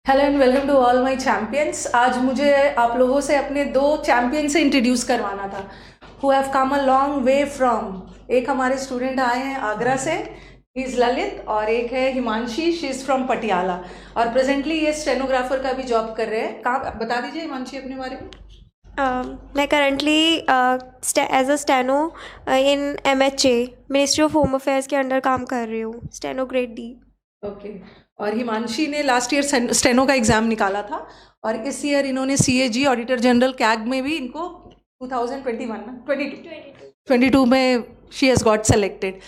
Hello and welcome to all my champions. आज मुझे आप लोगों से अपने दो चैम्पियन से इंट्रोड्यूस करवाना था who have come a long way from. एक हमारे स्टूडेंट आए हैं आगरा से, ही इज़ ललित, और एक है Himanshi, she is from Patiala, और प्रेजेंटली ये स्टेनोग्राफर का भी जॉब कर रहे हैं। कहाँ बता दीजिए हिमांशी अपने बारे में। मैं currently as a steno in MHA ministry of home affairs के अंडर काम कर रही हूँ, स्टेनो ग्रेड D। ओके। और हिमांशी ने लास्ट ईयर स्टेनो का एग्ज़ाम निकाला था, और इस ईयर इन्होंने CAG ऑडिटर जनरल कैग में भी इनको 2021 ना 22 में शी हैज़ गॉट सेलेक्टेड।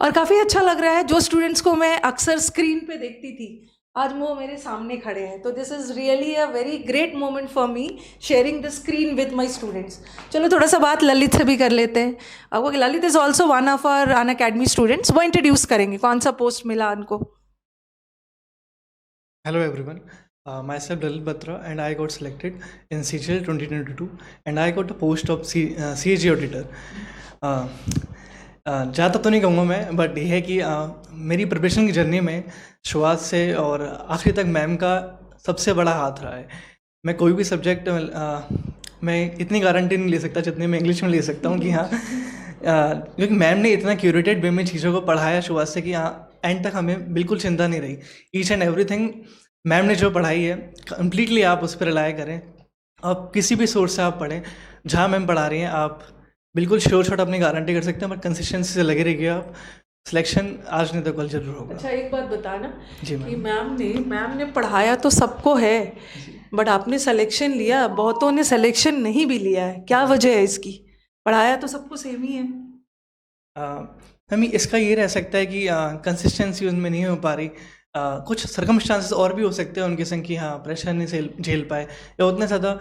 और काफ़ी अच्छा लग रहा है। जो स्टूडेंट्स को मैं अक्सर स्क्रीन पे देखती थी, आज वो मेरे सामने खड़े हैं, तो this is really a very great moment for me, sharing the screen with my students. चलो थोड़ा सा बात ललित से भी कर लेते हैं। अब वो Lalit is also one of our Unacademy students. वो इंट्रोड्यूस करेंगे कौन सा पोस्ट मिला उनको। Hello everyone, myself Dalil Batra and I got selected in CGL 2022 and I got a post of CAG auditor. ज़्यादा तो नहीं कहूँगा मैं, बट ये है कि मेरी प्रिपरेशन की जर्नी में शुरुआत से और आखिरी तक मैम का सबसे बड़ा हाथ रहा है। मैं कोई भी सब्जेक्ट मैं इतनी गारंटी नहीं ले सकता जितनी मैं इंग्लिश में ले सकता हूँ कि हाँ, क्योंकि मैम ने इतना क्यूरेटेड वे में चीज़ों को पढ़ाया शुरुआत से कि हाँ एंड तक हमें बिल्कुल चिंता नहीं रही। ईच एंड एवरीथिंग मैम ने जो पढ़ाई है कम्प्लीटली आप उस पर रिलाय करें। आप किसी भी सोर्स से आप पढ़ें, जहाँ मैम पढ़ा रही हैं आप बिल्कुल श्योर शॉट अपनी गारंटी कर सकते हैं, बट कंसिस्टेंसी से लगे रहिए आप, सिलेक्शन आज नहीं तो कल जरूर होगा। अच्छा, एक बात बताना जी कि मैम। मैम ने पढ़ाया तो सबको है, बट आपने सिलेक्शन लिया, बहुतों ने सिलेक्शन नहीं भी लिया है, क्या वजह है इसकी? पढ़ाया तो सबको सेम ही है। मैम इसका ये रह सकता है कि कंसिस्टेंसी उनमें नहीं हो पा रही। कुछ सर्कमस्टांसेस और भी हो सकते हैं उनके संग कि हाँ प्रेशर नहीं झेल पाए या उतने ज़्यादा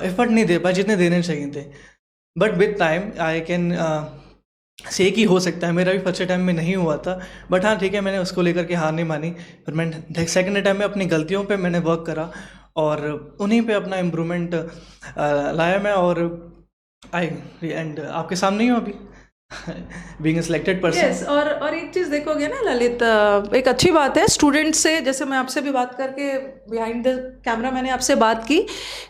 एफर्ट नहीं दे पाए जितने देने चाहिए थे। But with time I can say कि हो सकता है मेरा भी फर्स्ट टाइम में नहीं हुआ था, बट हाँ ठीक है, मैंने उसको लेकर के हार नहीं मानी। फिर मैं सेकेंड टाइम में अपनी गलतियों पे मैंने वर्क करा और उन्हीं पे अपना इम्प्रूवमेंट लाया मैं, और आई एंड आपके सामने ही हूँ अभी बीइंग सिलेक्टेड पर्सन। यस, और एक चीज़ देखोगे ना ललित, एक अच्छी बात है स्टूडेंट से, जैसे मैं आपसे भी बात करके बिहाइंड द कैमरा मैंने आपसे बात की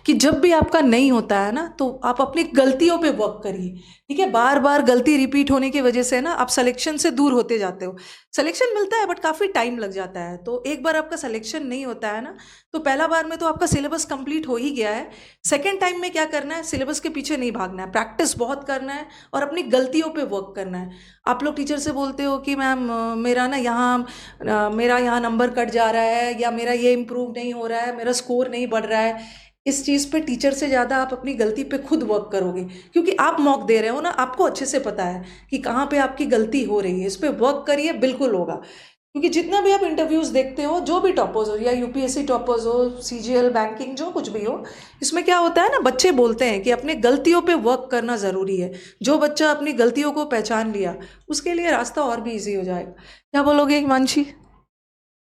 कि जब भी आपका नहीं होता है ना, तो आप अपनी गलतियों पे वर्क करिए। ठीक है, बार बार गलती रिपीट होने की वजह से ना आप सिलेक्शन से दूर होते जाते हो। सिलेक्शन मिलता है बट काफ़ी टाइम लग जाता है, तो एक बार आपका सिलेक्शन नहीं होता है ना, तो पहला बार में तो आपका सिलेबस कंप्लीट हो ही गया है। सेकेंड टाइम में क्या करना है, सिलेबस के पीछे नहीं भागना है, प्रैक्टिस बहुत करना है और अपनी गलतियों पे वर्क करना है। आप लोग टीचर से बोलते हो कि मैम मेरा यहाँ नंबर कट जा रहा है, या मेरा ये इम्प्रूव नहीं हो रहा है, मेरा स्कोर नहीं बढ़ रहा है। इस चीज़ पे टीचर से ज़्यादा आप अपनी गलती पे खुद वर्क करोगे, क्योंकि आप मॉक दे रहे हो ना, आपको अच्छे से पता है कि कहाँ पे आपकी गलती हो रही है। इस पे वर्क करिए, बिल्कुल होगा। क्योंकि जितना भी आप इंटरव्यूज़ देखते हो, जो भी टॉपर्स हो, या UPSC टॉपर्स हो, CGL बैंकिंग, जो कुछ भी हो, इसमें क्या होता है ना, बच्चे बोलते हैं कि अपने गलतियों पे वर्क करना ज़रूरी है। जो बच्चा अपनी गलतियों को पहचान लिया, उसके लिए रास्ता और भी ईजी हो जाएगा। क्या बोलोगे हिमांशी?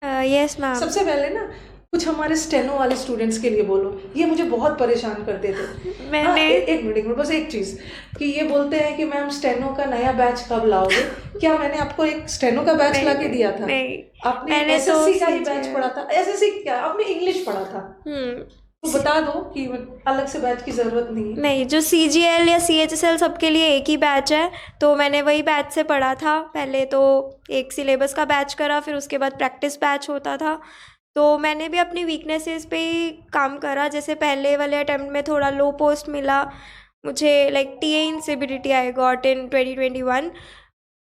Yes ma'am. सबसे पहले ना कुछ हमारे स्टेनो वाले स्टूडेंट्स के लिए बोलो, ये मुझे बहुत परेशान करते थे। हाँ, मैंने एक मिनट, बस एक चीज़, कि ये बोलते हैं कि मैम स्टेनो का नया बैच कब लाओगे? क्या मैंने आपको एक स्टेनो का बैच ला के दिया था? नहीं, आपने मैंने तो SSC का ही बैच CGL पढ़ा था। SSC क्या, आपने इंग्लिश पढ़ा था, तो बता दो कि अलग से बैच की ज़रूरत नहीं है। नहीं, जो CGL या CHSL सबके लिए एक ही बैच है, तो मैंने वही बैच से पढ़ा था। पहले तो एक सिलेबस का बैच करा, फिर उसके बाद प्रैक्टिस बैच होता था। तो मैंने भी अपनी वीकनेसेस पे ही काम करा। जैसे पहले वाले अटेम्प्ट में थोड़ा लो पोस्ट मिला मुझे, like TA in CBDT I got in 2021।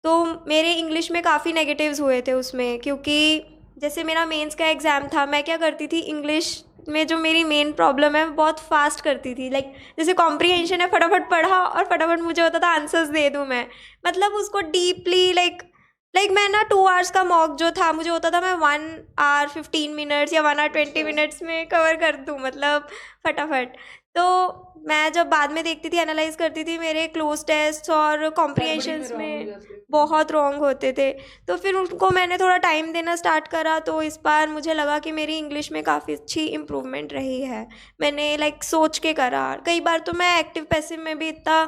तो मेरे इंग्लिश में काफ़ी नेगेटिव्स हुए थे उसमें, क्योंकि जैसे मेरा मेंस का एग्ज़ाम था, मैं क्या करती थी इंग्लिश में, जो मेरी मेन प्रॉब्लम है, बहुत फास्ट करती थी। लाइक जैसे कॉम्प्रिहेंशन है, फटाफट पढ़ा और फटाफट मुझे होता था आंसर्स दे दूँ मैं, मतलब उसको डीपली लाइक मैं ना 2 आवर्स का मॉक जो था, मुझे होता था मैं 1 hour 15 minutes या 1 hour 20 minutes में कवर कर दूँ, मतलब फटाफट। तो मैं जब बाद में देखती थी, एनालाइज करती थी, मेरे क्लोज टेस्ट और कॉम्प्रिहेंशंस में बहुत रॉन्ग होते थे। तो फिर उनको मैंने थोड़ा टाइम देना स्टार्ट करा, तो इस बार मुझे लगा कि मेरी इंग्लिश में काफ़ी अच्छी इम्प्रूवमेंट रही है। मैंने लाइक सोच के करा। कई बार तो मैं एक्टिव पैसिव में भी इतना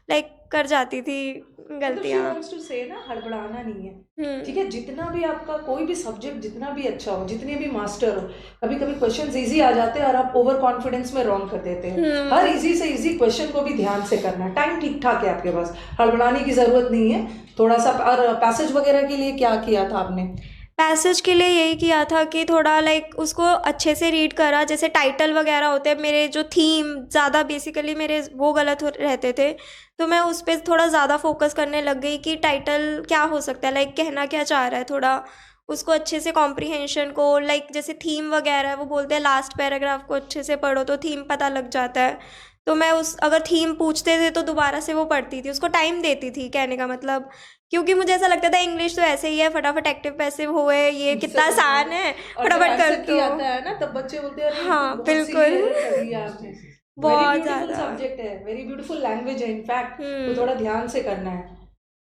लाइक कर जाती थी गलतियाँ। टू से ना हड़बड़ाना नहीं है, हम्म। ठीक है। जितना भी आपका कोई भी सब्जेक्ट जितना भी अच्छा हो, जितने भी मास्टर हो, कभी कभी क्वेश्चंस इजी आ जाते हैं और आप ओवर कॉन्फिडेंस में रॉन्ग कर देते हैं। हर इजी से इजी क्वेश्चन को भी ध्यान से करना है। टाइम ठीक ठाक है आपके पास, हड़बड़ाने की ज़रूरत नहीं है थोड़ा सा। और पैसेज वगैरह के लिए क्या किया था आपने? पैसेज के लिए यही किया था कि थोड़ा लाइक उसको अच्छे से रीड करा, जैसे टाइटल वगैरह होते हैं मेरे जो थीम ज़्यादा बेसिकली मेरे वो गलत रहते थे, तो मैं उस पर थोड़ा ज़्यादा फोकस करने लग गई कि टाइटल क्या हो सकता है, लाइक कहना क्या चाह रहा है, थोड़ा उसको अच्छे से कॉम्प्रिहेंशन को, लाइक जैसे थीम वगैरह है वो बोलते हैं लास्ट पैराग्राफ को अच्छे से पढ़ो तो थीम पता लग जाता है। तो मैं उस अगर थीम पूछते थे तो दोबारा से वो पढ़ती थी, उसको टाइम देती थी, कहने का मतलब। क्योंकि मुझे ऐसा लगता था इंग्लिश तो ऐसे ही है, फटाफट एक्टिव पैसिव हुए, ये कितना आसान है, फटाफट कर दो। आता है ना तब बच्चे बोलते हैं अरे हाँ, बहुत बिल्कुल। serious कर दिया आपने। बहुत वेरी ब्यूटीफुल ज़्यादा। सब्जेक्ट है, वेरी ब्यूटीफुल लैंग्वेज है इनफैक्ट, तो हम्म। थोड़ा ध्यान से करना है,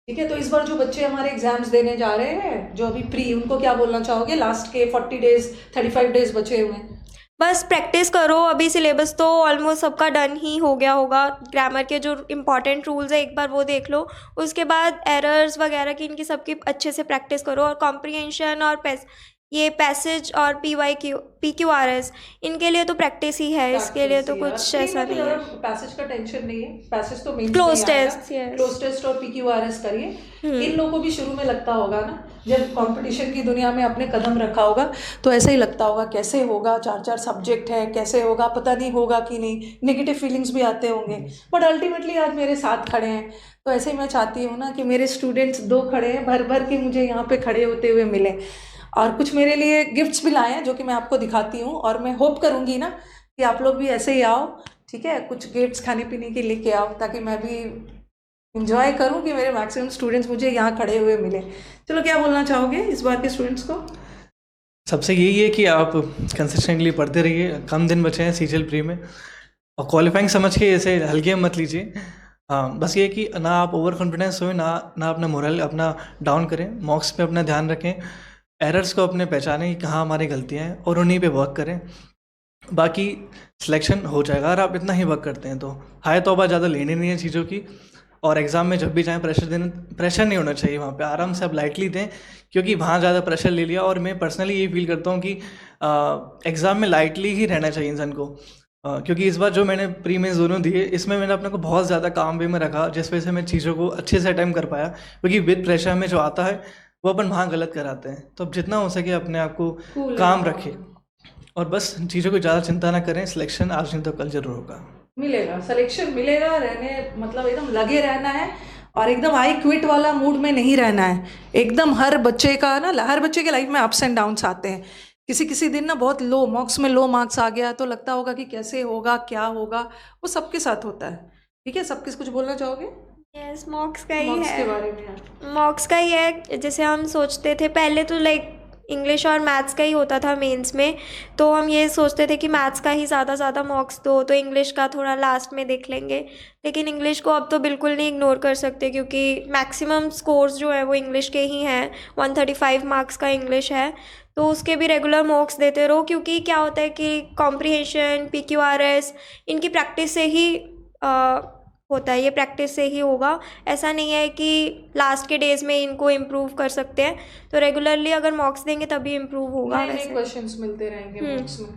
ठीक है। तो इस बार जो बच्चे हमारे एग्जाम्स देने जा रहे हैं जो अभी प्री, उनको क्या बोलना चाहोगे? लास्ट के 40 डेज 35 डेज बचे हुए हैं। बस प्रैक्टिस करो, अभी सिलेबस तो ऑलमोस्ट सबका डन ही हो गया होगा। ग्रामर के जो इंपॉर्टेंट रूल्स है एक बार वो देख लो, उसके बाद एरर्स वगैरह की इनकी सबकी अच्छे से प्रैक्टिस करो। और कॉम्प्रिहेंशन और ये पैसेज और PQRS इनके लिए तो प्रैक्टिस ही है, इसके लिए तो कुछ ऐसा नहीं है। पैसेज का टेंशन नहीं है, पैसेज तो main cloze test, yes. Cloze test और PQRS करिए। इन लोगों को भी शुरू में लगता होगा ना, जब कंपटीशन की दुनिया में आपने कदम रखा होगा तो ऐसे ही लगता होगा कैसे होगा, 4 सब्जेक्ट है, कैसे होगा, पता नहीं होगा कि नहीं, नेगेटिव फीलिंग्स भी आते होंगे। बट अल्टीमेटली आज मेरे साथ खड़े हैं, तो ऐसे ही मैं चाहती हूँ ना कि मेरे स्टूडेंट्स 2 खड़े हैं, भर भर के मुझे यहाँ पे खड़े होते हुए मिले, और कुछ मेरे लिए गिफ्ट्स भी लाए हैं जो कि मैं आपको दिखाती हूँ। और मैं होप करूँगी ना कि आप लोग भी ऐसे ही आओ, ठीक है, कुछ गिफ्ट्स खाने पीने के लेके आओ, ताकि मैं भी इंजॉय करूँ कि मेरे मैक्सिमम स्टूडेंट्स मुझे यहाँ खड़े हुए मिले। चलो, क्या बोलना चाहोगे इस बार के स्टूडेंट्स को? सबसे यही है कि आप कंसिस्टेंटली पढ़ते रहिए, कम दिन बचे हैं CGL प्री में, और क्वालिफाइंग समझ के ऐसे हल्के में मत लीजिए। हाँ, बस ये कि ना आप ओवर कॉन्फिडेंस हो, ना अपना मोरल अपना डाउन करें, मॉक्स पे अपना ध्यान रखें, एरर्स को अपने पहचानें कि कहाँ हमारी गलतियाँ हैं और उन्हीं पे वर्क करें। बाकी सिलेक्शन हो जाएगा अगर आप इतना ही वर्क करते हैं तो। हाय तौबा ज़्यादा लेनी नहीं है चीज़ों की, और एग्ज़ाम में जब भी जाएँ प्रेशर नहीं होना चाहिए वहाँ पे, आराम से आप लाइटली दें, क्योंकि वहाँ ज़्यादा प्रेशर ले लिया। और मैं पर्सनली ये फील करता हूँ कि एग्ज़ाम में लाइटली ही रहना चाहिए इंसान को, क्योंकि इस बार जो मैंने प्री मेंस दोनों दिए, इसमें मैंने अपने को बहुत ज़्यादा काम वे में रखा, जिस वजह से मैं चीज़ों को अच्छे से अटेम्प्ट कर पाया। क्योंकि विद प्रेशर में जो आता है वो अपन वहाँ गलत कराते हैं, तो अब जितना हो सके अपने आप को काम रखें, और बस चीज़ों को ज़्यादा चिंता ना करें। सिलेक्शन आज नहीं तो कल जरूर होगा, मिलेगा, सिलेक्शन मिलेगा। रहने मतलब एकदम लगे रहना है, और एकदम आई क्विट वाला मूड में नहीं रहना है। एकदम हर बच्चे का ना, हर बच्चे के लाइफ में अप्स एंड डाउन्स आते हैं। किसी दिन ना बहुत लो मॉक्स में लो मार्क्स आ गया तो लगता होगा कि कैसे होगा, क्या होगा, वो सबके साथ होता है, ठीक है। सब कुछ बोलना चाहोगे? यस, मॉक्स का ही मॉक्स के है, बारे में। मॉक्स का ही है। जैसे हम सोचते थे पहले तो लाइक इंग्लिश और मैथ्स का ही होता था मेंस में, तो हम ये सोचते थे कि मैथ्स का ही ज़्यादा मॉक्स दो, तो इंग्लिश का थोड़ा लास्ट में देख लेंगे। लेकिन इंग्लिश को अब तो बिल्कुल नहीं इग्नोर कर सकते, क्योंकि मैक्सिमम स्कोर्स जो है वो इंग्लिश के ही हैं। 135 मार्क्स का इंग्लिश है, तो उसके भी रेगुलर मॉक्स देते रहो। क्योंकि क्या होता है कि कॉम्प्रिहेंशन, PQRS इनकी प्रैक्टिस से ही होता है, ये प्रैक्टिस से ही होगा। ऐसा नहीं है कि लास्ट के डेज में इनको इम्प्रूव कर सकते हैं, तो रेगुलरली अगर मॉक्स देंगे तभी इम्प्रूव होगा। नए क्वेश्चंस मिलते रहेंगे मॉक्स में।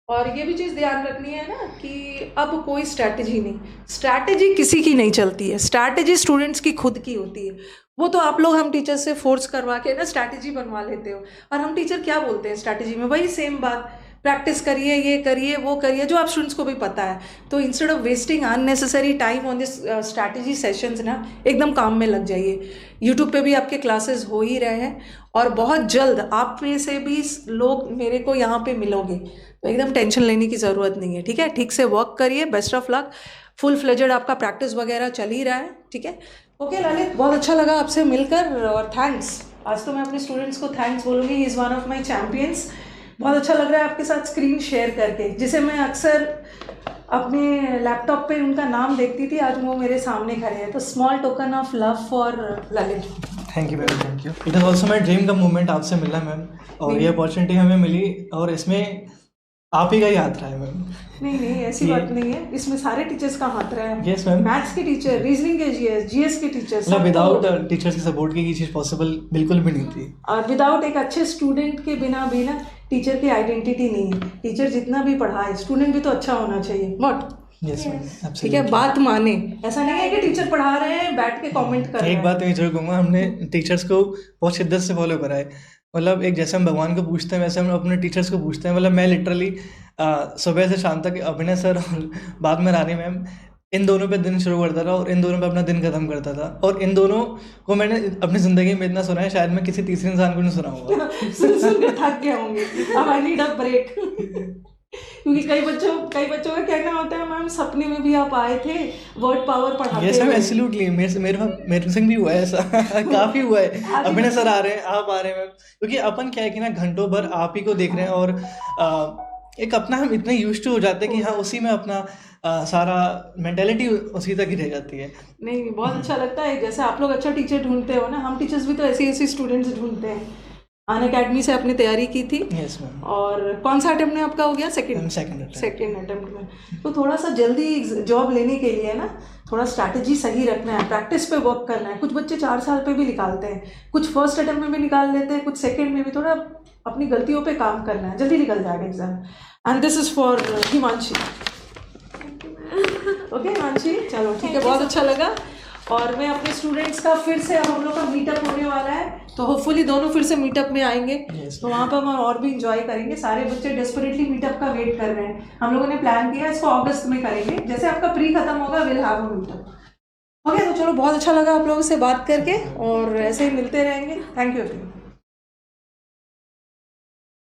और ये भी चीज़ ध्यान रखनी है ना कि अब कोई स्ट्रैटेजी नहीं, स्ट्रैटेजी किसी की नहीं चलती है, स्ट्रैटेजी स्टूडेंट्स की खुद की होती है। वो तो आप लोग हम टीचर से फोर्स करवा के ना स्ट्रैटेजी बनवा लेते हो, और हम टीचर क्या बोलते हैं स्ट्रैटेजी में? वही सेम बात, प्रैक्टिस करिए, ये करिए, वो करिए, जो आप स्टूडेंट्स को भी पता है। तो instead of wasting unnecessary time on this strategy sessions ना, एकदम काम में लग जाइए। यूट्यूब पे भी आपके क्लासेस हो ही रहे हैं, और बहुत जल्द आप में से भी लोग मेरे को यहाँ पे मिलोगे, तो एकदम टेंशन लेने की ज़रूरत नहीं है, ठीक है। ठीक से वर्क करिए, best of luck. Full fledged आपका प्रैक्टिस वगैरह चल ही रहा है, ठीक है। ओके ललित, बहुत अच्छा लगा आपसे मिलकर, और थैंक्स। आज तो मैं अपने स्टूडेंट्स को थैंक्स बोलूँगी, he is one of my champions. बहुत अच्छा लग रहा है आपके साथ स्क्रीन शेयर करके, जिसे मैं अक्सर अपने लैपटॉप पे उनका नाम देखती थी, आज वो मेरे सामने खड़े हैं। तो small token of love for Lalit. Thank you ma'am, thank you. It is also my dream का मूवमेंट आपसे मिलना मैम, और ये अपॉर्चुनिटी हमें मिली, और इसमें आप ही का ही हाथ रहा है मैम। नहीं नहीं ऐसी ये- बात नहीं है, इसमें सारे टीचर्स का हाथ रहा है। Yes, ma'am. मैथ्स के टीचर, रीजनिंग के जीएस के टीचर, मतलब विदाउट टीचर्स की सपोर्ट की ये चीज़ पॉसिबल बिल्कुल भी नहीं थी। और विदाउट एक अच्छे स्टूडेंट के बिना भी ना टीचर की आइडेंटिटी नहीं है। टीचर जितना भी पढ़ाए, स्टूडेंट भी तो अच्छा होना चाहिए। व्हाट? यस मैम, ठीक है, एब्सोल्युटली। बात माने। ऐसा नहीं है कि टीचर पढ़ा रहे हैं बैठ के कमेंट कर रहे एक हैं। बात मैं जरूर कहूँगा, हमने टीचर्स को बहुत शिद्दत से फॉलो करा है। मतलब एक जैसे हम भगवान को पूछते हैं वैसे हम अपने टीचर्स को पूछते हैं। मतलब मैं लिटरली सुबह से शाम तक अभिनय सर और बाद में रानी मैम, इन दोनों पे दिन शुरू करता था और इन दोनों पे अपना दिन खत्म करता था। और इन दोनों को मैंने अपनी ज़िंदगी में इतना सुना है, शायद मैं किसी तीसरे इंसान को नहीं सुना होगा। सुन के थक गए होंगे, अब आई नीड अ ब्रेक। क्योंकि कई बच्चों का कहना होता है मैम सपने में भी आप आए थे वर्ड पावर पढ़ाते यस मैम, हुए। एब्सोल्युटली। मेरे संग भी हुआ है ऐसा। काफ़ी हुआ है। अभिनय सर आ रहे हैं, आप आ रहे हैं मैम, क्योंकि अपन क्या है कि ना घंटों भर आप ही को देख रहे हैं और एक अपना हम इतने यूज्ड टू हो जाते हैं कि हाँ उसी में अपना सारा मेंटेलिटी उसी तक ही रह जाती है। नहीं बहुत अच्छा लगता है। जैसे आप लोग अच्छा टीचर ढूंढते हो ना, हम टीचर्स भी तो ऐसे स्टूडेंट्स ढूंढते हैं। अन अकेडमी से आपने तैयारी की थी यस मैम। और कौन सा अटेम्प्ट में आपका हो गया? सेकंड सेकेंड अटेम्प्ट में। तो थोड़ा सा जल्दी जॉब लेने के लिए ना थोड़ा स्ट्रैटेजी सही रखना है, प्रैक्टिस पे वर्क करना है। कुछ बच्चे 4 साल पे भी निकालते हैं, कुछ फर्स्ट अटेम्प्ट में भी निकाल लेते हैं, कुछ सेकेंड में भी। थोड़ा अपनी गलतियों पे काम करना है, जल्दी निकल जाएगा exam. And this is for Himanshi. Okay Himanshi, चलो ठीक है, बहुत अच्छा लगा। और मैं अपने स्टूडेंट्स का फिर से अब हम लोग का मीटअप होने वाला है, तो होपफुली दोनों फिर से मीटअप में आएंगे। तो वहाँ पर हम और भी इंजॉय करेंगे। सारे बच्चे डेस्परेटली मीटअप का वेट कर रहे हैं। हम लोगों ने प्लान किया इसको अगस्त में करेंगे, जैसे आपका प्री खत्म होगा will have a meetup. Okay, तो चलो बहुत अच्छा लगा आप लोगों से बात करके और ऐसे ही मिलते रहेंगे। Thank you.